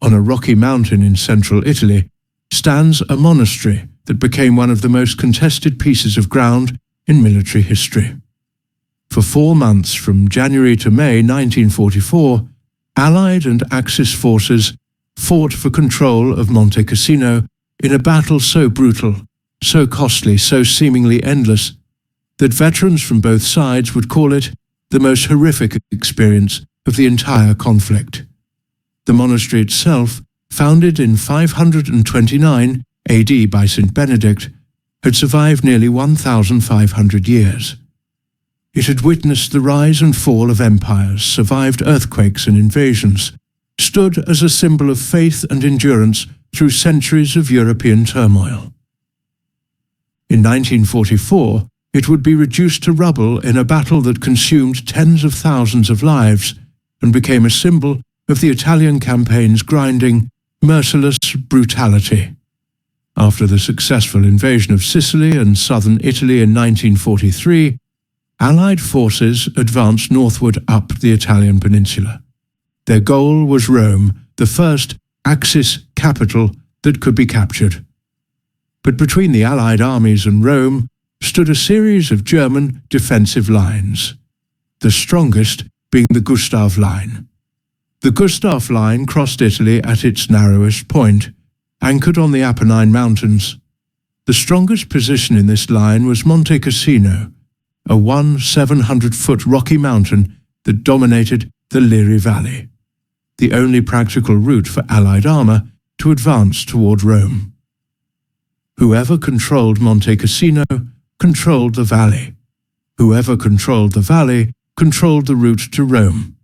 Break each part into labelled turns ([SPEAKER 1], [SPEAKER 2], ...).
[SPEAKER 1] on a rocky mountain in central Italy, stands a monastery that became one of the most contested pieces of ground in military history. For 4 months, from January to May 1944, Allied and Axis forces fought for control of Monte Cassino in a battle so brutal, so costly, so seemingly endless, that veterans from both sides would call it the most horrific experience of the entire conflict. The monastery itself, founded in 529 AD by St. Benedict, had survived nearly 1,500 years. It had witnessed the rise and fall of empires, survived earthquakes and invasions, stood as a symbol of faith and endurance through centuries of European turmoil. In 1944, it would be reduced to rubble in a battle that consumed tens of thousands of lives and became a symbol of the Italian campaign's grinding, merciless brutality. After the successful invasion of Sicily and southern Italy in 1943, Allied forces advanced northward up the Italian peninsula. Their goal was Rome, the first Axis capital that could be captured. But between the Allied armies and Rome stood a series of German defensive lines, the strongest being the Gustav Line. The Gustav Line crossed Italy at its narrowest point, anchored on the Apennine Mountains. The strongest position in this line was Monte Cassino, a 700-foot rocky mountain that dominated the Liri Valley, the only practical route for Allied armor to advance toward Rome. Whoever controlled Monte Cassino controlled the valley. Whoever controlled the valley controlled the route to Rome.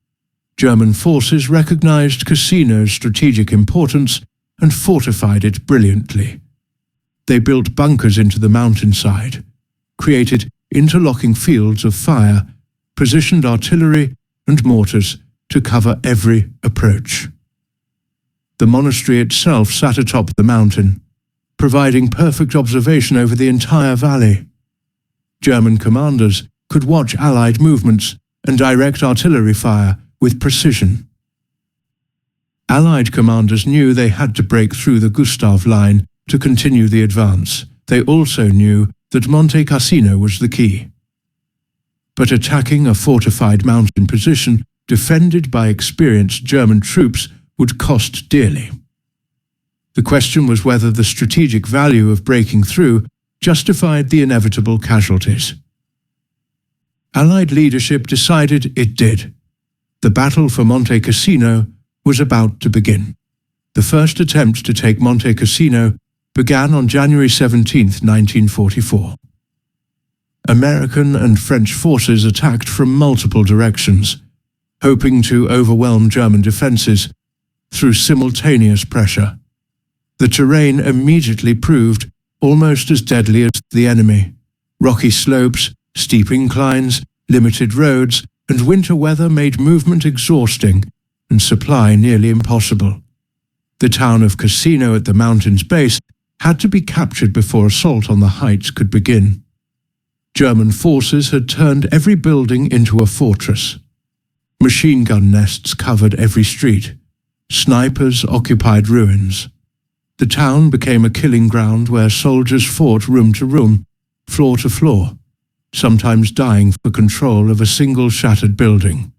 [SPEAKER 1] German forces recognized Cassino's strategic importance and fortified it brilliantly. They built bunkers into the mountainside, created interlocking fields of fire, positioned artillery and mortars to cover every approach. The monastery itself sat atop the mountain, providing perfect observation over the entire valley. German commanders could watch Allied movements and direct artillery fire with precision. Allied commanders knew they had to break through the Gustav Line to continue the advance. They also knew that Monte Cassino was the key. But attacking a fortified mountain position defended by experienced German troops would cost dearly. The question was whether the strategic value of breaking through justified the inevitable casualties. Allied leadership decided it did. The battle for Monte Cassino was about to begin. The first attempt to take Monte Cassino began on January 17, 1944. American and French forces attacked from multiple directions, hoping to overwhelm German defenses through simultaneous pressure. The terrain immediately proved almost as deadly as the enemy. Rocky slopes, steep inclines, limited roads, and winter weather made movement exhausting and supply nearly impossible. The town of Cassino at the mountain's base had to be captured before assault on the heights could begin. German forces had turned every building into a fortress. Machine gun nests covered every street. Snipers occupied ruins. The town became a killing ground where soldiers fought room to room, floor to floor, sometimes dying for control of a single shattered building.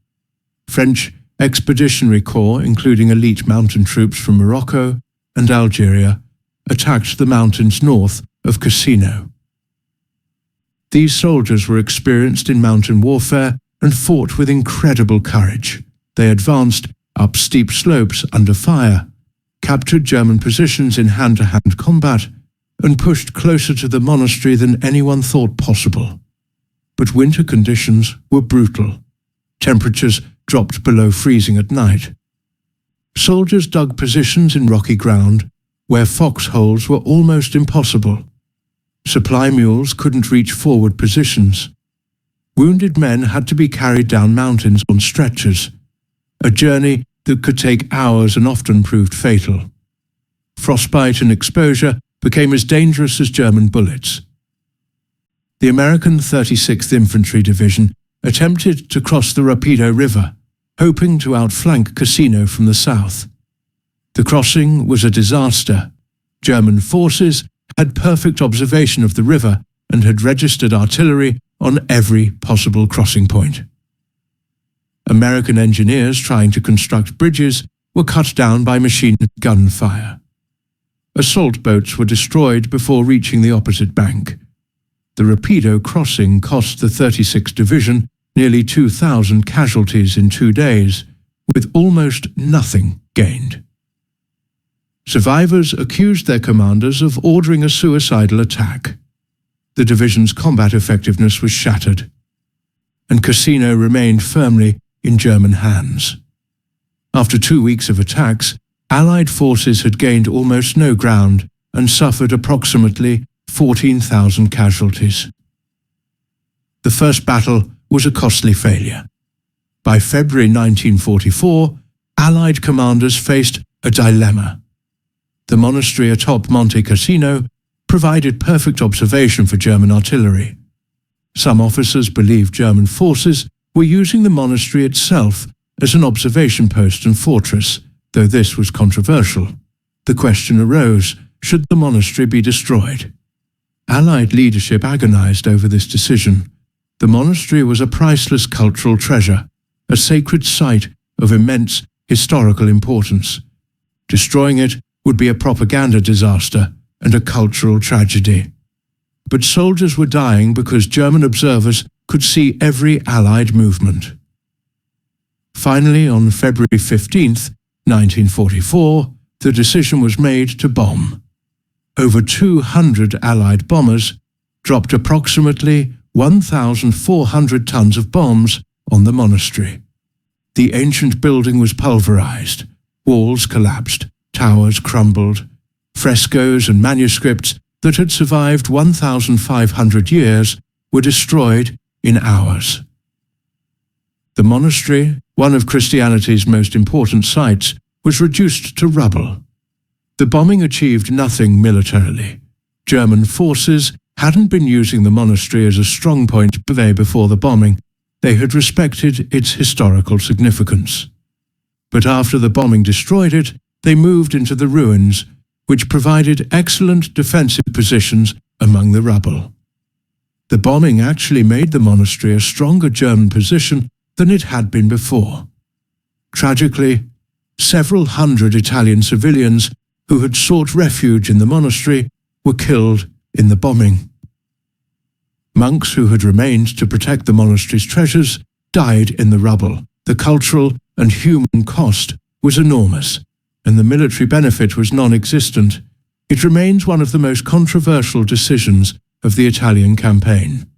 [SPEAKER 1] French Expeditionary Corps, including elite mountain troops from Morocco and Algeria, attacked the mountains north of Cassino. These soldiers were experienced in mountain warfare and fought with incredible courage. They advanced up steep slopes under fire, captured German positions in hand-to-hand combat, and pushed closer to the monastery than anyone thought possible. But winter conditions were brutal. Temperatures dropped below freezing at night. Soldiers dug positions in rocky ground where foxholes were almost impossible. Supply mules couldn't reach forward positions. Wounded men had to be carried down mountains on stretchers, a journey that could take hours and often proved fatal. Frostbite and exposure became as dangerous as German bullets. The American 36th Infantry Division attempted to cross the Rapido River, hoping to outflank Cassino from the south. The crossing was a disaster. German forces had perfect observation of the river and had registered artillery on every possible crossing point. American engineers trying to construct bridges were cut down by machine gun fire. Assault boats were destroyed before reaching the opposite bank. The Rapido crossing cost the 36th Division nearly 2,000 casualties in 2 days, with almost nothing gained. Survivors accused their commanders of ordering a suicidal attack. The division's combat effectiveness was shattered, and Cassino remained firmly in German hands. After 2 weeks of attacks, Allied forces had gained almost no ground and suffered approximately 14,000 casualties. The first battle was a costly failure. By February 1944, Allied commanders faced a dilemma. The monastery atop Monte Cassino provided perfect observation for German artillery. Some officers believed German forces were using the monastery itself as an observation post and fortress, though this was controversial. The question arose, should the monastery be destroyed? Allied leadership agonized over this decision. The monastery was a priceless cultural treasure, a sacred site of immense historical importance. Destroying it would be a propaganda disaster and a cultural tragedy. But soldiers were dying because German observers could see every Allied movement. Finally, on February 15, 1944, the decision was made to bomb. Over 200 Allied bombers dropped approximately 1,400 tons of bombs on the monastery. The ancient building was pulverized, walls collapsed, towers crumbled, frescoes and manuscripts that had survived 1,500 years were destroyed in hours. The monastery, one of Christianity's most important sites, was reduced to rubble. The bombing achieved nothing militarily. German forces hadn't been using the monastery as a strongpoint before the bombing. They had respected its historical significance. But after the bombing destroyed it, they moved into the ruins, which provided excellent defensive positions among the rubble. The bombing actually made the monastery a stronger German position than it had been before. Tragically, several hundred Italian civilians who had sought refuge in the monastery were killed in the bombing. Monks who had remained to protect the monastery's treasures died in the rubble. The cultural and human cost was enormous, and the military benefit was non-existent. It remains one of the most controversial decisions of the Italian campaign.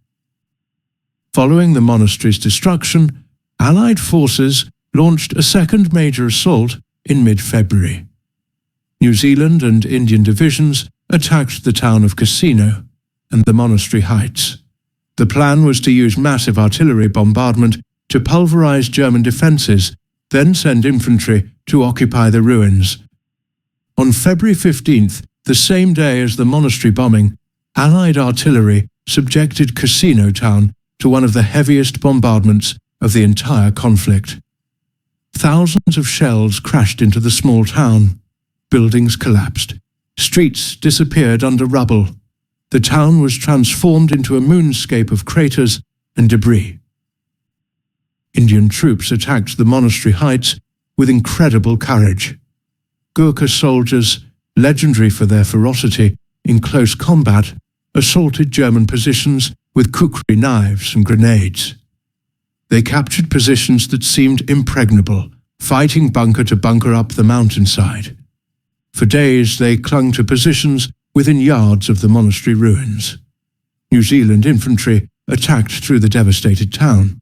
[SPEAKER 1] Following the monastery's destruction, Allied forces launched a second major assault in mid-February. New Zealand and Indian divisions attacked the town of Cassino and the monastery heights. The plan was to use massive artillery bombardment to pulverize German defenses, then send infantry to occupy the ruins. On February 15th, the same day as the monastery bombing, Allied artillery subjected Cassino town to one of the heaviest bombardments of the entire conflict. Thousands of shells crashed into the small town. Buildings collapsed. Streets disappeared under rubble. The town was transformed into a moonscape of craters and debris. Indian troops attacked the monastery heights with incredible courage. Gurkha soldiers, legendary for their ferocity in close combat, assaulted German positions with kukri knives and grenades. They captured positions that seemed impregnable, fighting bunker to bunker up the mountainside. For days they clung to positions within yards of the monastery ruins. New Zealand infantry attacked through the devastated town.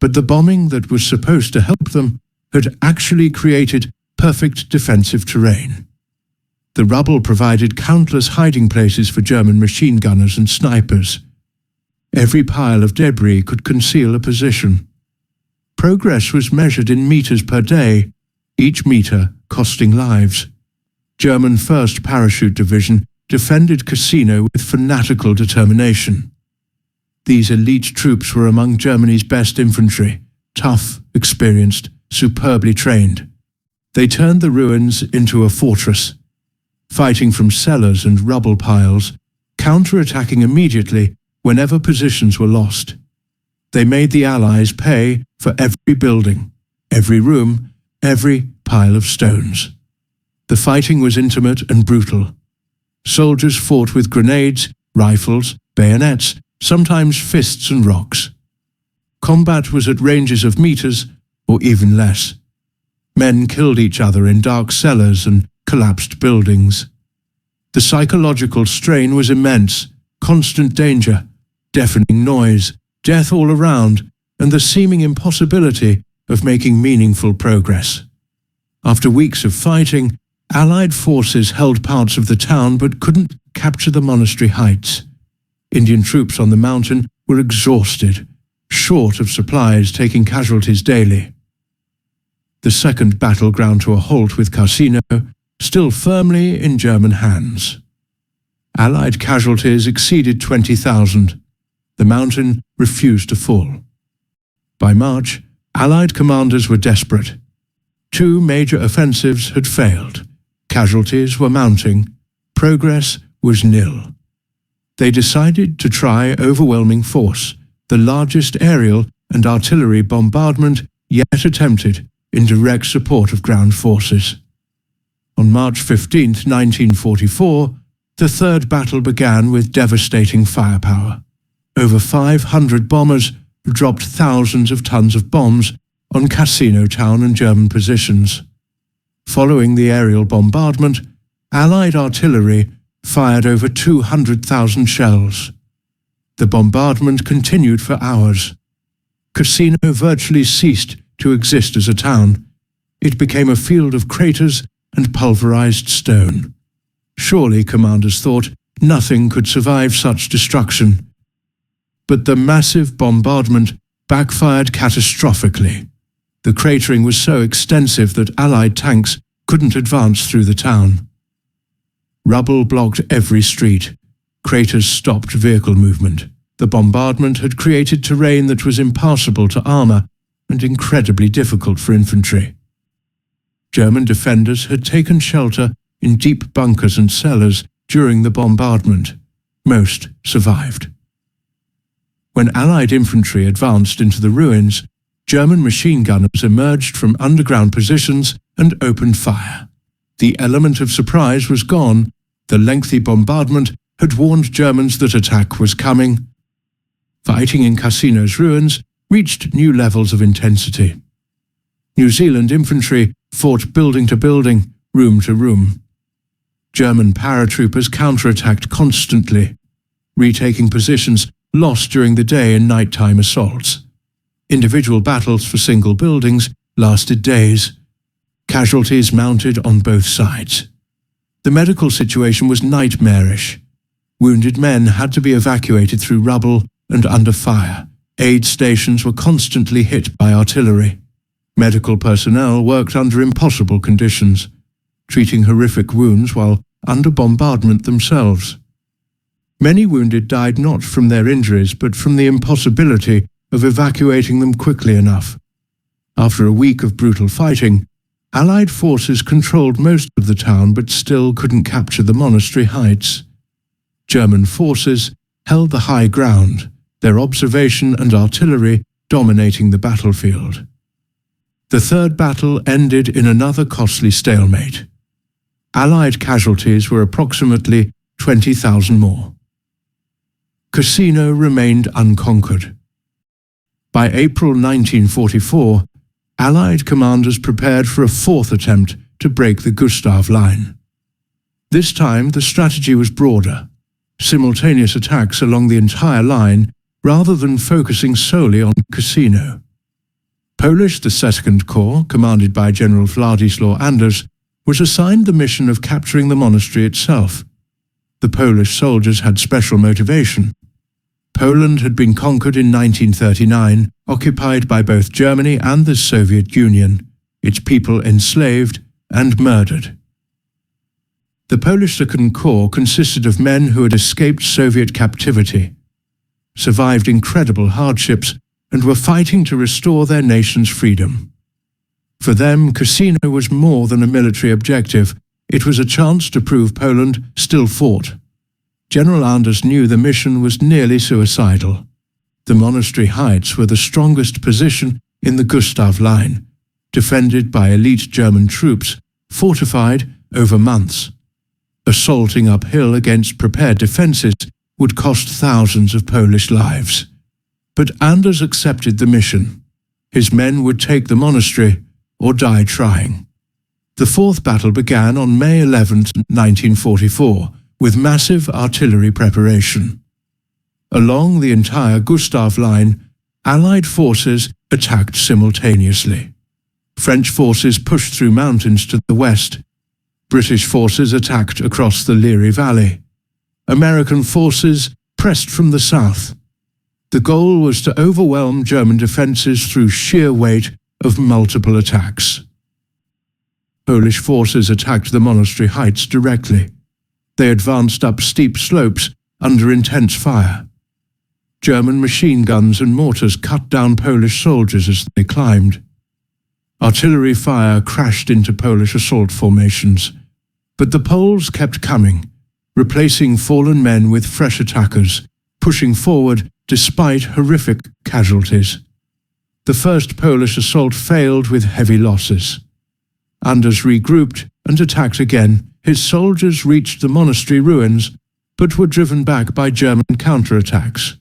[SPEAKER 1] But the bombing that was supposed to help them had actually created perfect defensive terrain. The rubble provided countless hiding places for German machine gunners and snipers. Every pile of debris could conceal a position. Progress was measured in meters per day, each meter costing lives. German 1st Parachute Division defended Cassino with fanatical determination. These elite troops were among Germany's best infantry, tough, experienced, superbly trained. They turned the ruins into a fortress, fighting from cellars and rubble piles, counter-attacking immediately whenever positions were lost. They made the Allies pay for every building, every room, every pile of stones. The fighting was intimate and brutal. Soldiers fought with grenades, rifles, bayonets, sometimes fists and rocks. Combat was at ranges of meters or even less. Men killed each other in dark cellars and collapsed buildings. The psychological strain was immense, constant danger, deafening noise, death all around, and the seeming impossibility of making meaningful progress. After weeks of fighting, Allied forces held parts of the town but couldn't capture the monastery heights. Indian troops on the mountain were exhausted, short of supplies, taking casualties daily. The second battle ground to a halt with Cassino, still firmly in German hands. Allied casualties exceeded 20,000. The mountain refused to fall. By March, Allied commanders were desperate. 2 major offensives had failed. Casualties were mounting. Progress was nil. They decided to try overwhelming force, the largest aerial and artillery bombardment yet attempted in direct support of ground forces. On March 15, 1944, the third battle began with devastating firepower. Over 500 bombers dropped thousands of tons of bombs on Cassino town and German positions. Following the aerial bombardment, Allied artillery fired over 200,000 shells. The bombardment continued for hours. Cassino virtually ceased to exist as a town. It became a field of craters and pulverized stone. Surely, commanders thought, nothing could survive such destruction. But the massive bombardment backfired catastrophically. The cratering was so extensive that Allied tanks couldn't advance through the town. Rubble blocked every street. Craters stopped vehicle movement. The bombardment had created terrain that was impassable to armor and incredibly difficult for infantry. German defenders had taken shelter in deep bunkers and cellars during the bombardment. Most survived. When Allied infantry advanced into the ruins, German machine gunners emerged from underground positions and opened fire. The element of surprise was gone. The lengthy bombardment had warned Germans that attack was coming. Fighting in Cassino's ruins reached new levels of intensity. New Zealand infantry fought building to building, room to room. German paratroopers counterattacked constantly, retaking positions lost during the day in nighttime assaults. Individual battles for single buildings lasted days. Casualties mounted on both sides. The medical situation was nightmarish. Wounded men had to be evacuated through rubble and under fire. Aid stations were constantly hit by artillery. Medical personnel worked under impossible conditions, treating horrific wounds while under bombardment themselves. Many wounded died not from their injuries but from the impossibility of evacuating them quickly enough. After a week of brutal fighting, Allied forces controlled most of the town but still couldn't capture the monastery heights. German forces held the high ground, their observation and artillery dominating the battlefield. The third battle ended in another costly stalemate. Allied casualties were approximately 20,000 more. Cassino remained unconquered. By April 1944, Allied commanders prepared for a fourth attempt to break the Gustav Line. This time the strategy was broader, simultaneous attacks along the entire line rather than focusing solely on Cassino. Polish the Second Corps, commanded by General Władysław Anders, was assigned the mission of capturing the monastery itself. The Polish soldiers had special motivation. Poland had been conquered in 1939, occupied by both Germany and the Soviet Union, its people enslaved and murdered. The Polish Second Corps consisted of men who had escaped Soviet captivity, survived incredible hardships, and were fighting to restore their nation's freedom. For them, Cassino was more than a military objective. It was a chance to prove Poland still fought. General Anders knew the mission was nearly suicidal. The monastery heights were the strongest position in the Gustav Line, defended by elite German troops, fortified over months. Assaulting uphill against prepared defences would cost thousands of Polish lives. But Anders accepted the mission. His men would take the monastery or die trying. The fourth battle began on May 11, 1944, with massive artillery preparation. Along the entire Gustav Line, Allied forces attacked simultaneously. French forces pushed through mountains to the west. British forces attacked across the Liri Valley. American forces pressed from the south. The goal was to overwhelm German defences through sheer weight of multiple attacks. Polish forces attacked the monastery heights directly. They advanced up steep slopes under intense fire. German machine guns and mortars cut down Polish soldiers as they climbed. Artillery fire crashed into Polish assault formations, but the Poles kept coming, replacing fallen men with fresh attackers, pushing forward despite horrific casualties. The first Polish assault failed with heavy losses. Anders regrouped and attacked again. His soldiers reached the monastery ruins, but were driven back by German counterattacks.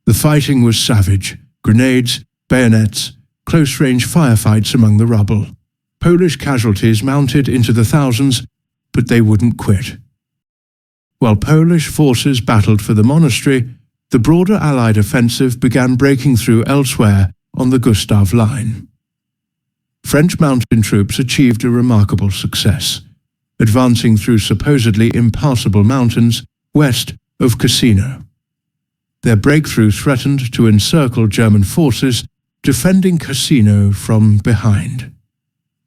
[SPEAKER 1] The fighting was savage: grenades, bayonets, close-range firefights among the rubble. Polish casualties mounted into the thousands, but they wouldn't quit. While Polish forces battled for the monastery, the broader Allied offensive began breaking through elsewhere on the Gustav Line. French mountain troops achieved a remarkable success, advancing through supposedly impassable mountains west of Cassino. Their breakthrough threatened to encircle German forces, defending Cassino from behind.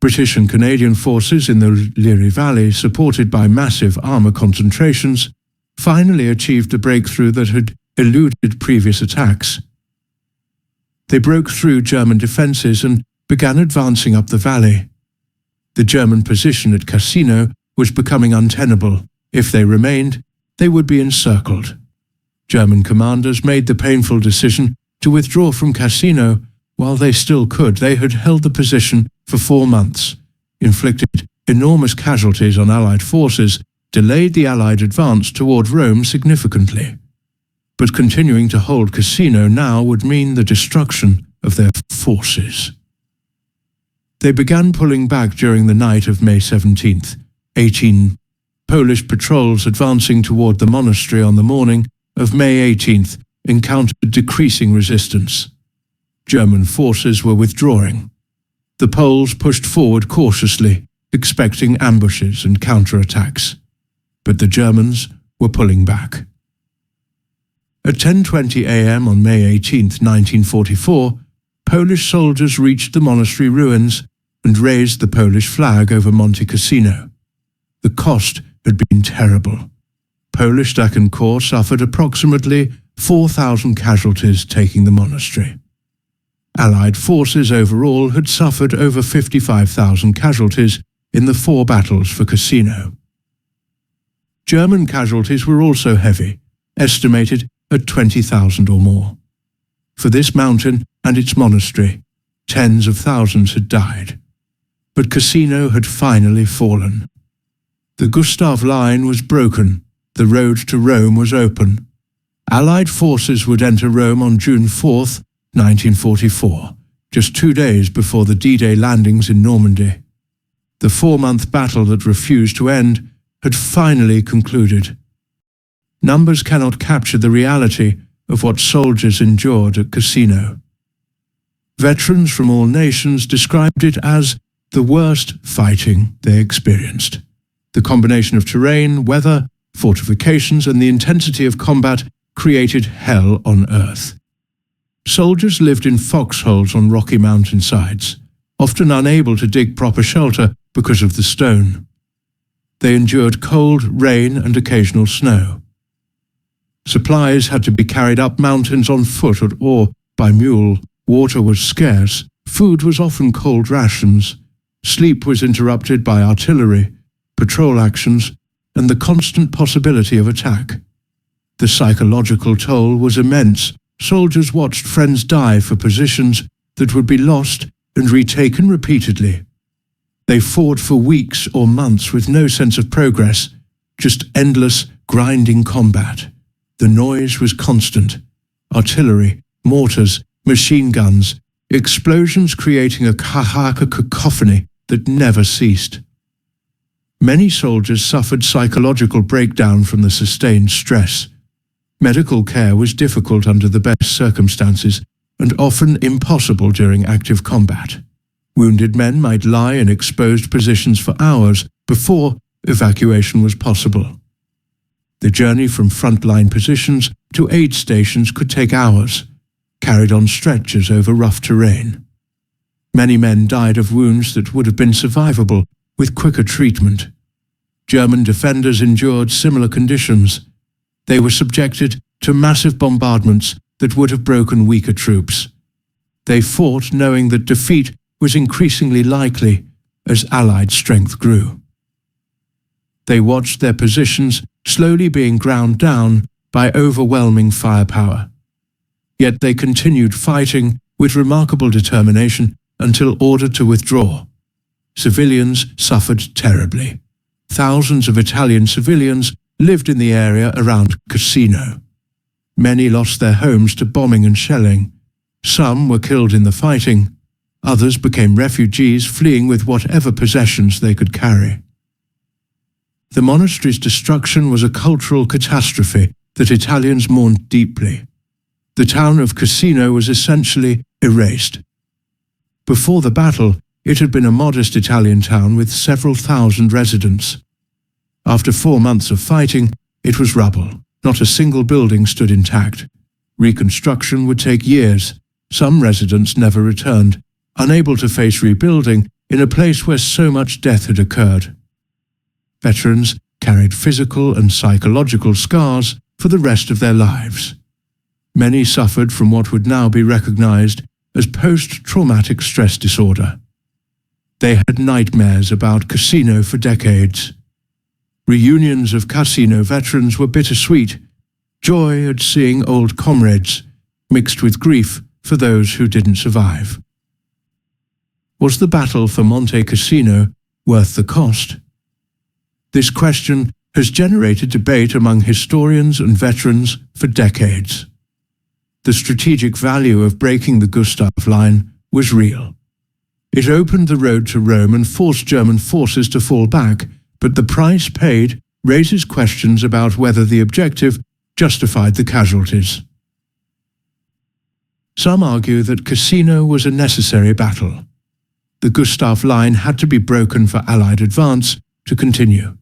[SPEAKER 1] British and Canadian forces in the Liri Valley, supported by massive armour concentrations, finally achieved the breakthrough that had eluded previous attacks. They broke through German defences and began advancing up the valley. The German position at Cassino was becoming untenable. If they remained, they would be encircled. German commanders made the painful decision to withdraw from Cassino while they still could. They had held the position for 4 months, inflicted enormous casualties on Allied forces, delayed the Allied advance toward Rome significantly. But continuing to hold Cassino now would mean the destruction of their forces. They began pulling back during the night of May 17th, 18. Polish patrols advancing toward the monastery on the morning of May 18th encountered decreasing resistance. German forces were withdrawing. The Poles pushed forward cautiously, expecting ambushes and counterattacks. But the Germans were pulling back. At 10:20 a.m. on May 18, 1944, Polish soldiers reached the monastery ruins and raised the Polish flag over Monte Cassino. The cost had been terrible. Polish Second Corps suffered approximately 4,000 casualties taking the monastery. Allied forces overall had suffered over 55,000 casualties in the 4 battles for Cassino. German casualties were also heavy, estimated at 20,000 or more. For this mountain and its monastery, tens of thousands had died. But Cassino had finally fallen. The Gustav Line was broken. The road to Rome was open. Allied forces would enter Rome on June 4, 1944, just 2 days before the D-Day landings in Normandy. The 4-month battle that refused to end had finally concluded. Numbers cannot capture the reality of what soldiers endured at Cassino. Veterans from all nations described it as the worst fighting they experienced. The combination of terrain, weather, fortifications, and the intensity of combat created hell on earth. Soldiers lived in foxholes on rocky mountainsides, often unable to dig proper shelter because of the stone. They endured cold, rain, and occasional snow. Supplies had to be carried up mountains on foot or by mule. Water was scarce. Food was often cold rations. Sleep was interrupted by artillery, patrol actions, and the constant possibility of attack. The psychological toll was immense. Soldiers watched friends die for positions that would be lost and retaken repeatedly. They fought for weeks or months with no sense of progress, just endless, grinding combat. The noise was constant. Artillery, mortars, machine guns, explosions creating a cacophony that never ceased. Many soldiers suffered psychological breakdown from the sustained stress. Medical care was difficult under the best circumstances and often impossible during active combat. Wounded men might lie in exposed positions for hours before evacuation was possible. The journey from frontline positions to aid stations could take hours, carried on stretchers over rough terrain. Many men died of wounds that would have been survivable with quicker treatment. German defenders endured similar conditions. They were subjected to massive bombardments that would have broken weaker troops. They fought knowing that defeat was increasingly likely as Allied strength grew. They watched their positions slowly being ground down by overwhelming firepower. Yet they continued fighting with remarkable determination until ordered to withdraw. Civilians suffered terribly. Thousands of Italian civilians lived in the area around Cassino. Many lost their homes to bombing and shelling. Some were killed in the fighting. Others became refugees fleeing with whatever possessions they could carry. The monastery's destruction was a cultural catastrophe that Italians mourned deeply. The town of Cassino was essentially erased. Before the battle, it had been a modest Italian town with several thousand residents. After 4 months of fighting, it was rubble. Not a single building stood intact. Reconstruction would take years. Some residents never returned, unable to face rebuilding in a place where so much death had occurred. Veterans carried physical and psychological scars for the rest of their lives. Many suffered from what would now be recognized as post-traumatic stress disorder. They had nightmares about Cassino for decades. Reunions of Cassino veterans were bittersweet, joy at seeing old comrades, mixed with grief for those who didn't survive. Was the battle for Monte Cassino worth the cost? This question has generated debate among historians and veterans for decades. The strategic value of breaking the Gustav Line was real. It opened the road to Rome and forced German forces to fall back, but the price paid raises questions about whether the objective justified the casualties. Some argue that Cassino was a necessary battle. The Gustav Line had to be broken for Allied advance to continue.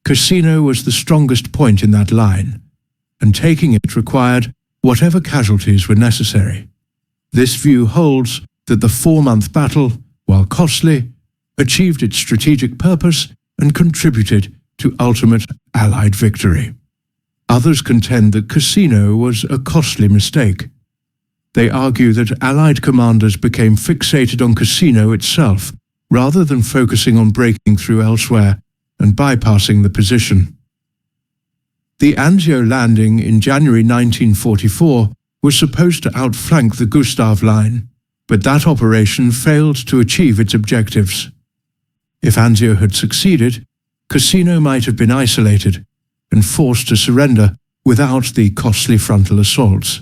[SPEAKER 1] Cassino was the strongest point in that line, and taking it required whatever casualties were necessary. This view holds that the 4-month battle, while costly, achieved its strategic purpose and contributed to ultimate Allied victory. Others contend that Cassino was a costly mistake. They argue that Allied commanders became fixated on Cassino itself, rather than focusing on breaking through elsewhere and bypassing the position. The Anzio landing in January 1944 was supposed to outflank the Gustav Line, but that operation failed to achieve its objectives. If Anzio had succeeded, Cassino might have been isolated and forced to surrender without the costly frontal assaults.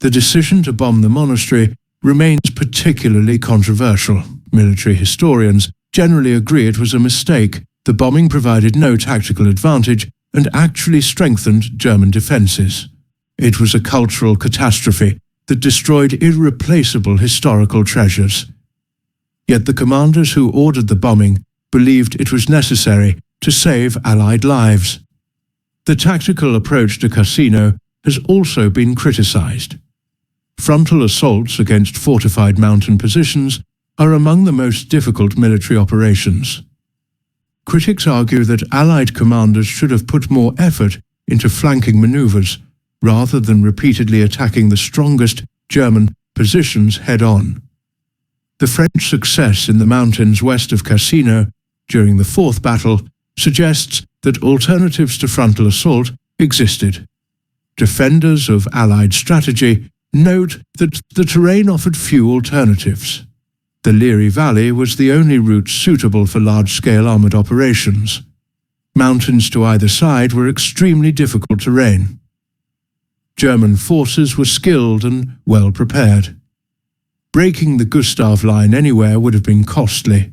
[SPEAKER 1] The decision to bomb the monastery remains particularly controversial. Military historians generally agree it was a mistake. The bombing provided no tactical advantage and actually strengthened German defenses. It was a cultural catastrophe that destroyed irreplaceable historical treasures. Yet the commanders who ordered the bombing believed it was necessary to save Allied lives. The tactical approach to Cassino has also been criticized. Frontal assaults against fortified mountain positions are among the most difficult military operations. Critics argue that Allied commanders should have put more effort into flanking maneuvers rather than repeatedly attacking the strongest German positions head-on. The French success in the mountains west of Cassino during the Fourth Battle suggests that alternatives to frontal assault existed. Defenders of Allied strategy note that the terrain offered few alternatives. The Liri Valley was the only route suitable for large-scale armoured operations. Mountains to either side were extremely difficult terrain. German forces were skilled and well prepared. Breaking the Gustav Line anywhere would have been costly.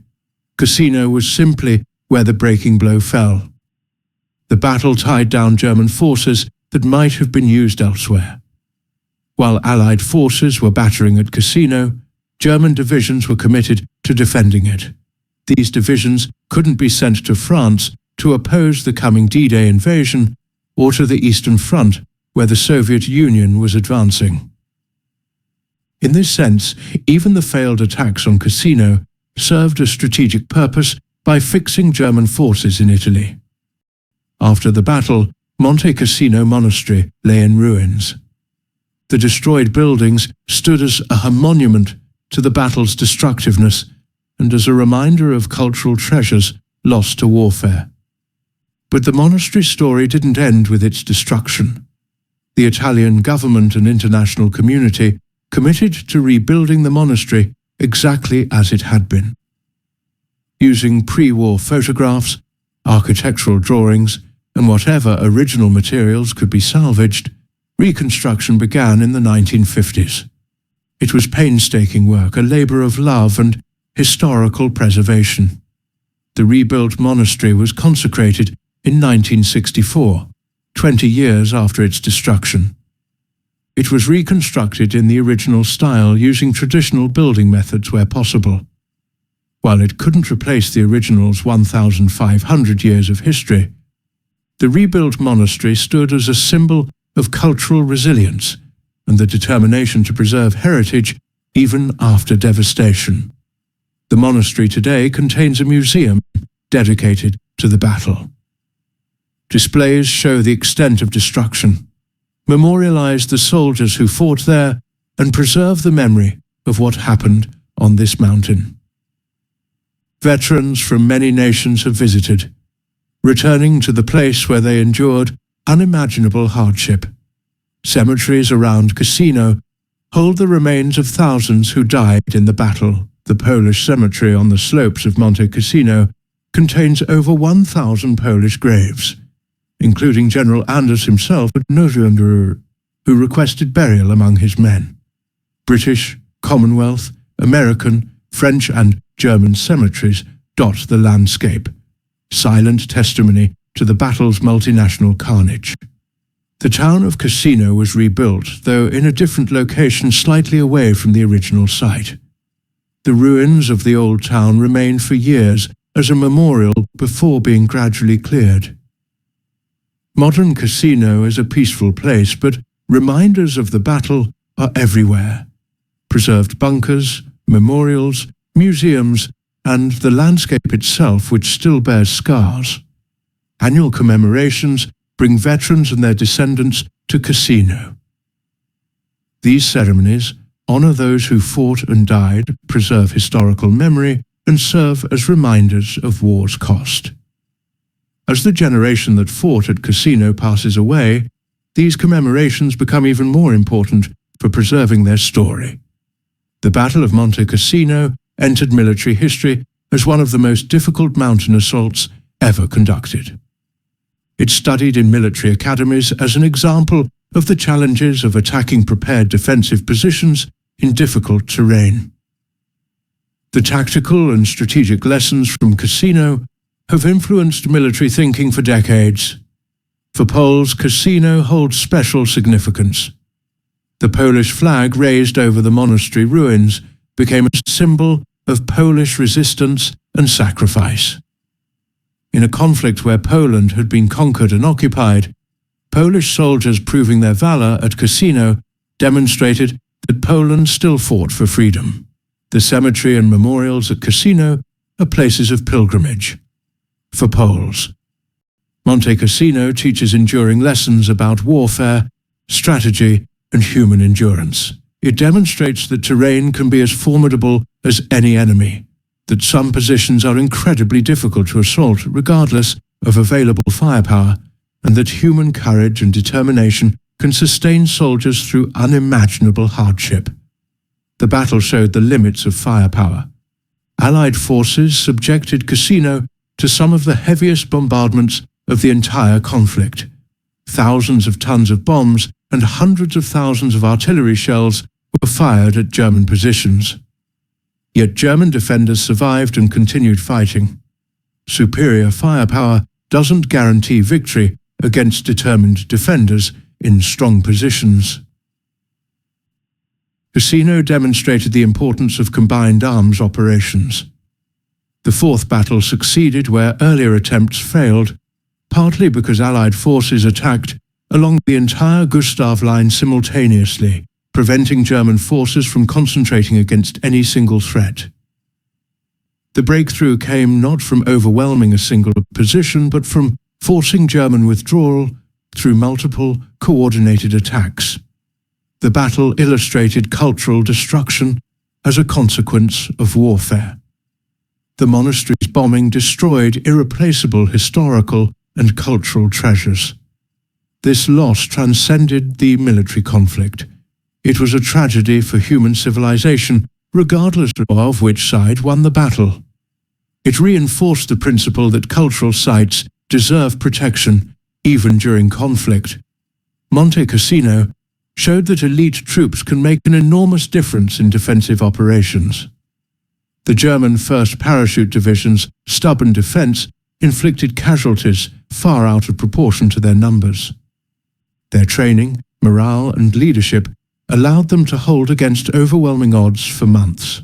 [SPEAKER 1] Cassino was simply where the breaking blow fell. The battle tied down German forces that might have been used elsewhere. While Allied forces were battering at Cassino, German divisions were committed to defending it. These divisions couldn't be sent to France to oppose the coming D-Day invasion or to the Eastern Front, where the Soviet Union was advancing. In this sense, even the failed attacks on Cassino served a strategic purpose by fixing German forces in Italy. After the battle, Monte Cassino monastery lay in ruins. The destroyed buildings stood as a monument to the battle's destructiveness and as a reminder of cultural treasures lost to warfare. But the monastery story didn't end with its destruction. The Italian government and international community committed to rebuilding the monastery exactly as it had been. Using pre-war photographs, architectural drawings, and whatever original materials could be salvaged, reconstruction began in the 1950s. It was painstaking work, a labor of love and historical preservation. The rebuilt monastery was consecrated in 1964, 20 years after its destruction. It was reconstructed in the original style using traditional building methods where possible. While it couldn't replace the original's 1,500 years of history, the rebuilt monastery stood as a symbol of cultural resilience and the determination to preserve heritage even after devastation. The monastery today contains a museum dedicated to the battle. Displays show the extent of destruction, memorialize the soldiers who fought there, and preserve the memory of what happened on this mountain. Veterans from many nations have visited, returning to the place where they endured unimaginable hardship. Cemeteries around Cassino hold the remains of thousands who died in the battle. The Polish cemetery on the slopes of Monte Cassino contains over 1,000 Polish graves, including General Anders himself at Nuremberg, who requested burial among his men. British, Commonwealth, American, French and German cemeteries dot the landscape, silent testimony to the battle's multinational carnage. The town of Cassino was rebuilt, though in a different location slightly away from the original site. The ruins of the old town remained for years as a memorial before being gradually cleared. Modern Cassino is a peaceful place, but reminders of the battle are everywhere. Preserved bunkers, memorials, museums, and the landscape itself, which still bears scars. Annual commemorations bring veterans and their descendants to Cassino. These ceremonies honor those who fought and died, preserve historical memory, and serve as reminders of war's cost. As the generation that fought at Cassino passes away, these commemorations become even more important for preserving their story. The Battle of Monte Cassino entered military history as one of the most difficult mountain assaults ever conducted. It's studied in military academies as an example of the challenges of attacking prepared defensive positions in difficult terrain. The tactical and strategic lessons from Cassino have influenced military thinking for decades. For Poles, Cassino holds special significance. The Polish flag raised over the monastery ruins became a symbol of Polish resistance and sacrifice. In a conflict where Poland had been conquered and occupied, Polish soldiers proving their valor at Cassino demonstrated that Poland still fought for freedom. The cemetery and memorials at Cassino are places of pilgrimage. For Poles, Monte Cassino teaches enduring lessons about warfare, strategy, and human endurance. it demonstrates that terrain can be as formidable as any enemy, that some positions are incredibly difficult to assault regardless of available firepower, and that human courage and determination can sustain soldiers through unimaginable hardship. The battle showed the limits of firepower. Allied forces subjected Cassino to some of the heaviest bombardments of the entire conflict. Thousands of tons of bombs and hundreds of thousands of artillery shells were fired at German positions. Yet German defenders survived and continued fighting. Superior firepower doesn't guarantee victory against determined defenders in strong positions. Cassino demonstrated the importance of combined arms operations. The fourth battle succeeded where earlier attempts failed, partly because Allied forces attacked along the entire Gustav Line simultaneously, preventing German forces from concentrating against any single threat. The breakthrough came not from overwhelming a single position, but from forcing German withdrawal through multiple coordinated attacks. The battle illustrated cultural destruction as a consequence of warfare. The monastery's bombing destroyed irreplaceable historical and cultural treasures. This loss transcended the military conflict. It was a tragedy for human civilization, regardless of which side won the battle. It reinforced the principle that cultural sites deserve protection, even during conflict. Monte Cassino showed that elite troops can make an enormous difference in defensive operations. The German 1st Parachute Division's stubborn defense inflicted casualties far out of proportion to their numbers. Their training, morale, and leadership allowed them to hold against overwhelming odds for months.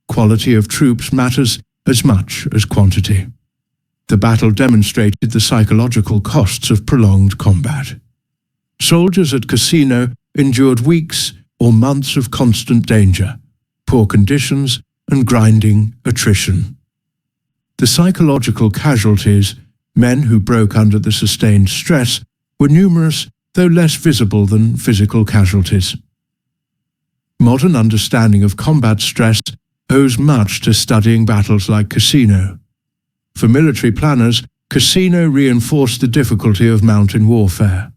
[SPEAKER 1] Quality of troops matters as much as quantity. The battle demonstrated the psychological costs of prolonged combat. Soldiers at Cassino endured weeks or months of constant danger, poor conditions, and grinding attrition. The psychological casualties, men who broke under the sustained stress, were numerous though less visible than physical casualties. Modern understanding of combat stress owes much to studying battles like Cassino. For military planners, Cassino reinforced the difficulty of mountain warfare.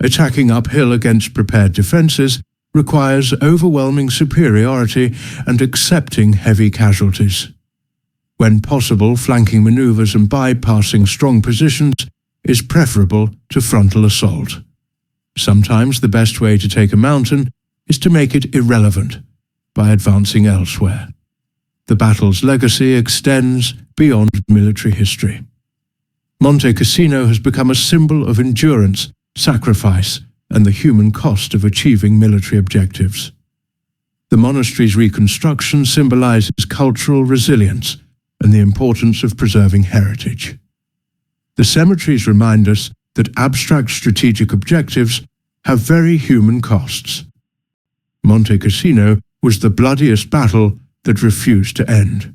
[SPEAKER 1] Attacking uphill against prepared defenses requires overwhelming superiority and accepting heavy casualties. When possible, flanking maneuvers and bypassing strong positions is preferable to frontal assault. Sometimes the best way to take a mountain is to make it irrelevant by advancing elsewhere. The battle's legacy extends beyond military history. Monte Cassino has become a symbol of endurance, sacrifice, and the human cost of achieving military objectives. The monastery's reconstruction symbolizes cultural resilience and the importance of preserving heritage. The cemeteries remind us that abstract strategic objectives have very human costs. Monte Cassino was the bloodiest battle that refused to end.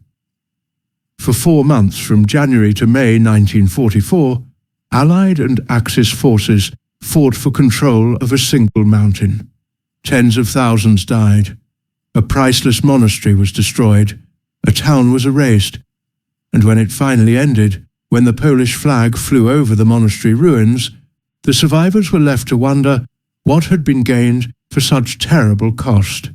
[SPEAKER 1] For 4 months, from January to May 1944, Allied and Axis forces fought for control of a single mountain. Tens of thousands died. A priceless monastery was destroyed. A town was erased. And when it finally ended, when the Polish flag flew over the monastery ruins, the survivors were left to wonder what had been gained for such terrible cost.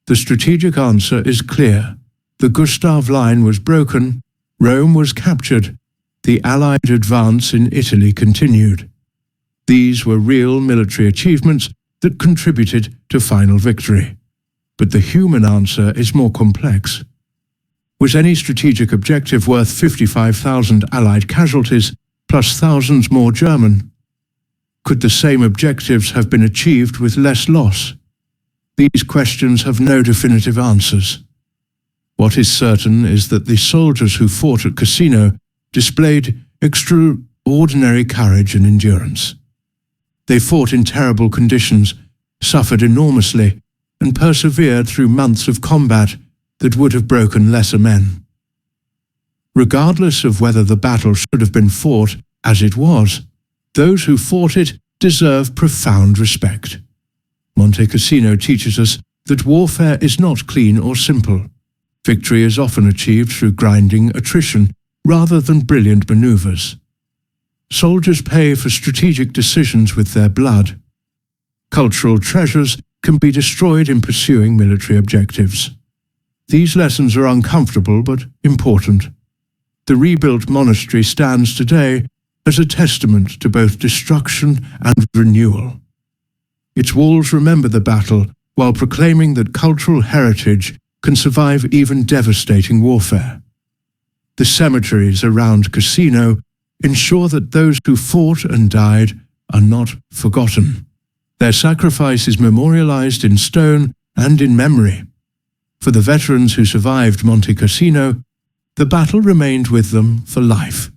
[SPEAKER 1] The strategic answer is clear. The Gustav Line was broken, Rome was captured, the Allied advance in Italy continued. These were real military achievements that contributed to final victory. But the human answer is more complex. Was any strategic objective worth 55,000 Allied casualties, plus thousands more German? Could the same objectives have been achieved with less loss? These questions have no definitive answers. What is certain is that the soldiers who fought at Cassino displayed extraordinary courage and endurance. They fought in terrible conditions, suffered enormously, and persevered through months of combat that would have broken lesser men. Regardless of whether the battle should have been fought as it was, those who fought it deserve profound respect. Monte Cassino teaches us that warfare is not clean or simple. Victory is often achieved through grinding attrition rather than brilliant maneuvers. Soldiers pay for strategic decisions with their blood. Cultural treasures can be destroyed in pursuing military objectives. These lessons are uncomfortable but important. The rebuilt monastery stands today as a testament to both destruction and renewal. Its walls remember the battle while proclaiming that cultural heritage can survive even devastating warfare. The cemeteries around Cassino ensure that those who fought and died are not forgotten. Their sacrifice is memorialized in stone and in memory. For the veterans who survived Monte Cassino, the battle remained with them for life.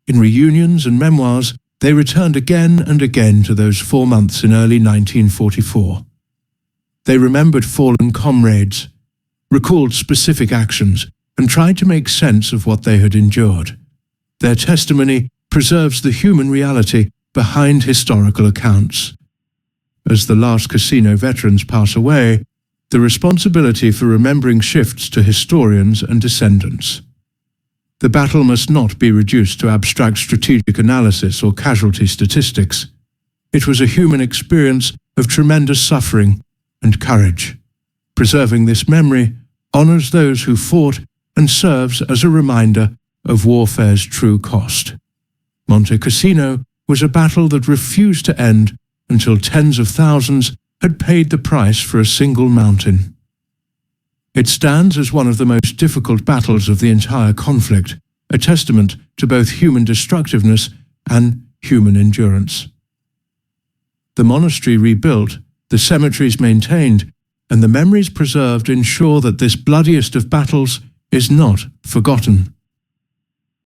[SPEAKER 1] In reunions and memoirs, they returned again and again to those 4 months in early 1944. They remembered fallen comrades, recalled specific actions, and tried to make sense of what they had endured. Their testimony preserves the human reality behind historical accounts. As the last Cassino veterans pass away, the responsibility for remembering shifts to historians and descendants. The battle must not be reduced to abstract strategic analysis or casualty statistics. It was a human experience of tremendous suffering and courage. Preserving this memory honors those who fought and serves as a reminder of warfare's true cost. Monte Cassino was a battle that refused to end until tens of thousands had paid the price for a single mountain. It stands as one of the most difficult battles of the entire conflict, a testament to both human destructiveness and human endurance. The monastery rebuilt, the cemeteries maintained, and the memories preserved ensure that this bloodiest of battles is not forgotten.